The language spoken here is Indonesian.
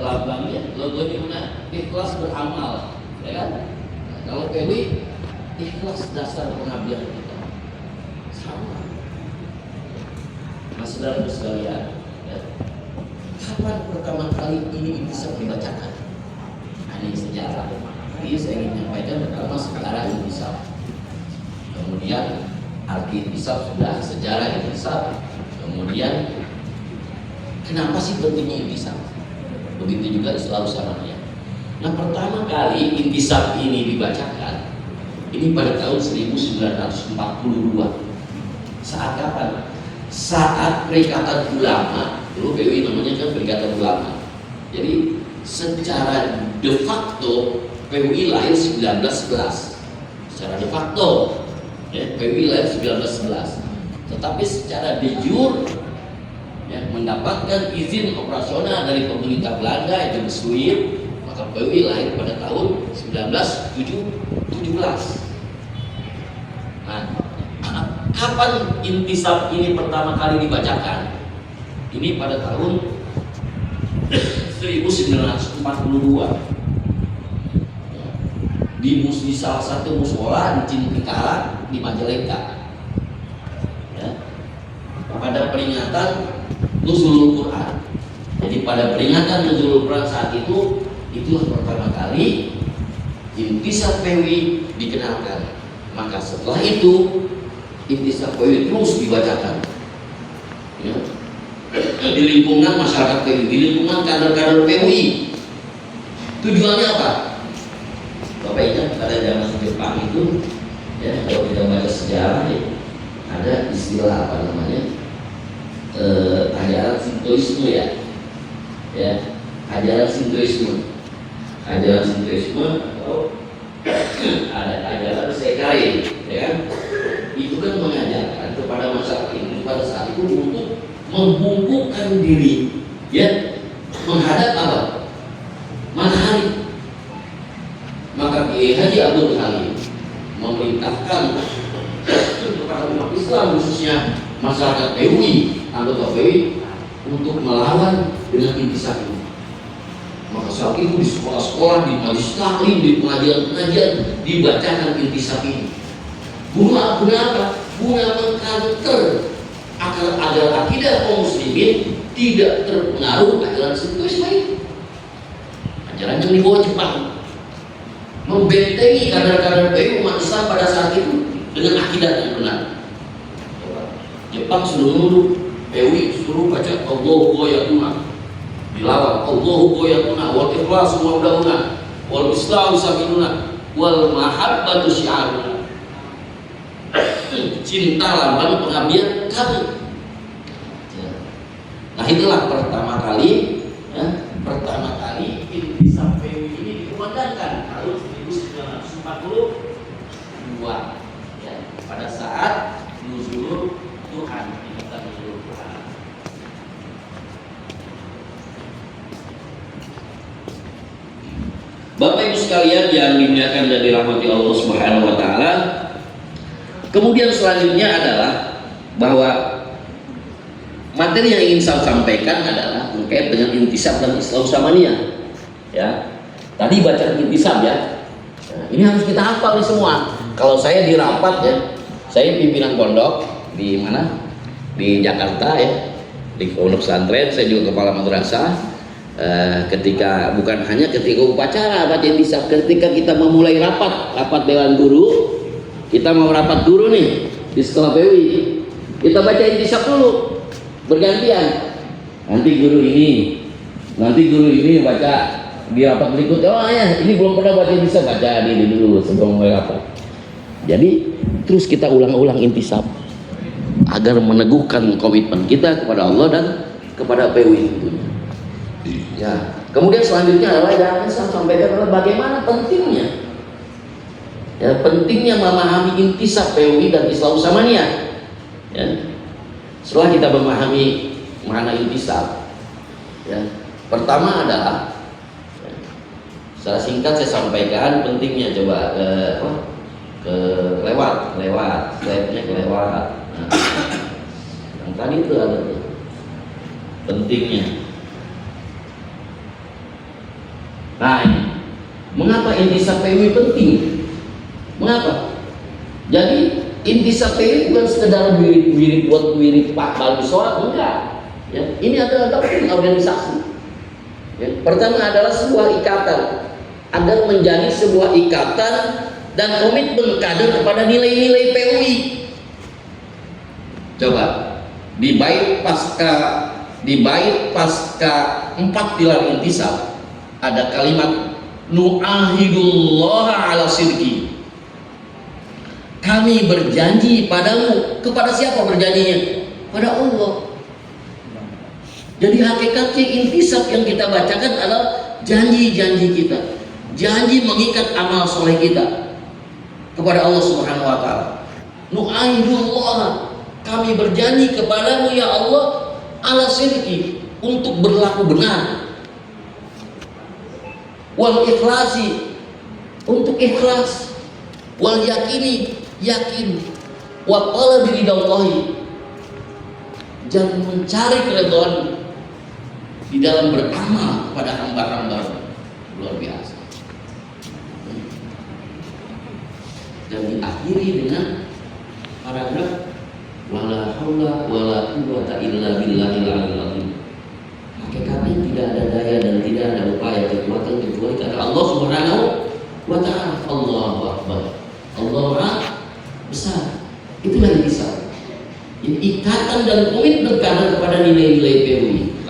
lambangnya, logonya mana? Ikhlas beramal, ya kan? Nah, kalau PWI ikhlas dasar pengabdian kita sama. Mas saudara sekalian, ya. Kapan pertama kali ini bisa dibacakan? Nah, ini sejarah. Jadi saya ingin menyampaikan pertama sekarang intisab. Kemudian arti intisab sudah, sejarah intisab. Kemudian kenapa sih pentingnya intisab? Begitu juga selalu samanya. Nah, pertama kali intisab ini dibacakan ini pada tahun 1942. Saat kapan? Saat Perikatan Ulama, dulu PWI namanya kan Perikatan Ulama. Jadi secara de facto PWI lahir 1911. Secara de facto ya, PWI lahir 1911. Tetapi secara de jure ya, mendapatkan izin operasional dari pemerintah Belanda yang Besluit, maka PWI lahir pada tahun 1917. Nah, kapan intisab ini pertama kali dibacakan? Ini pada tahun 1942 di salah satu mushola di Cintikara di Majalengka, ya, pada peringatan Nuzulul Quran. Jadi pada peringatan Nuzulul Quran saat itu, itulah pertama kali intisab PWI dikenalkan. Maka setelah itu intisab PWI terus dibacakan, ya, di lingkungan masyarakat PWI, di lingkungan kader-kader PWI. Tujuannya apa? Bapak ingat pada zaman Jepang itu, ya, kalau kita baca sejarah ya, ada istilah apa namanya, ajaran Shintoisme, ya, ajaran Shintoisme, atau ada ajaran Sekai, ya kan? Itu kan mengajarkan kepada masyarakat ini pada saat itu untuk membungkukkan diri, ya, menghadap apa? Matahari. Maka Kiai Haji Abdul Halim memerintahkan kepada umat Islam, khususnya masyarakat PWI, anggota PWI, untuk melawan dengan intisab ini. Maka saat itu di sekolah-sekolah, di majelis taklim, di pengajian-pengajian dibacakan intisab ini. Guna apa? Guna mengkanter agar akidah kaum muslimin tidak terpengaruh ajaran Shintoisme itu. Ajaran yang dibawa Jepang, membentengi kader-kader PWI umat Islam pada saat itu dengan akidah yang benar. Jepang sudah menuduh PWI suruh baca Allahu Qoyatuna, dilawan Allahu Qoyatuna wal ikhlas semua undang-undang wal Islam sabiluna wal mahabbatu syiaruna. Cinta lambang pengabdian kami. Nah, itulah pertama kali, ya, intisab PWI ini dikumandangkan tahun 1942, ya, pada saat Nuzulul Quran, kita Nuzulul Quran. Bapak Ibu sekalian yang dimuliakan dan dirahmati Allah Subhanahu wa taala. Kemudian selanjutnya adalah bahwa materi yang ingin saya sampaikan adalah terkait dengan intisab dan Islah Utsmaniyah. Ya, tadi baca intisab, ya. Nah, ini harus kita hafal nih semua. Kalau saya di rapat, ya, saya pimpinan pondok di mana? Di Jakarta, ya, di pondok pesantren. Saya juga kepala madrasah. Ketika bukan hanya ketika upacara baca intisab, ketika kita memulai rapat dewan guru. Kita mau rapat dulu nih di sekolah PWI, kita baca intisab dulu bergantian. Nanti guru ini baca di rapat berikutnya. Oh ya, ini belum pernah baca intisab, baca ini dulu sebelum mulai rapat. Jadi terus kita ulang-ulang intisab agar meneguhkan komitmen kita kepada Allah dan kepada PWI tentunya. Ya, kemudian selanjutnya adalah yang saya sampaikan adalah bagaimana pentingnya. Ya, pentingnya memahami intisab PWI dan Islah Utsmaniyah. Ya. Setelah kita memahami makna intisab, ya, pertama adalah, ya, secara singkat saya sampaikan pentingnya. Coba lewat slide-nya kelewat. Nah, yang tadi itu ada tuh pentingnya. Nah ini, mengapa intisab PWI penting? Mengapa? Jadi intisab PWI bukan sekedar wirid buat wirid Pak Bali sholat, enggak. Ya, ini adalah doktrin organisasi. Ya, pertama adalah sebuah ikatan, agar menjadi sebuah ikatan dan komitmen kader kepada nilai-nilai PWI. Coba di bait pasca 4 pilar intisab ada kalimat nu'ahidullah ala sidqi. Kami berjanji padamu. Kepada siapa berjanjinya? Pada Allah. Jadi hakikatnya intisab yang kita bacakan adalah janji-janji kita, janji mengikat amal soleh kita kepada Allah Subhanahu wa Ta'ala. Nu'ahidullah, kami berjanji kepadamu ya Allah ala sidqi, untuk berlaku benar, wal ikhlasi, untuk ikhlas, wal yakini, yakin, wa talabi ridallahi, dan mencari keridhaan di dalam beramal kepada hamba-hamba. Luar biasa. Dan diakhiri dengan paragraf wala haula wala quwwata illa billahil aliyil azim. Hakikatnya tidak ada daya dan tidak ada upaya kekuatan kecuali karena Allah Subhanahu wa Ta'ala. Allahu Akbar. Allah Maha besar. Itulah yang bisa. Ini ikatan dan komitmen karena kepada nilai-nilai PWI.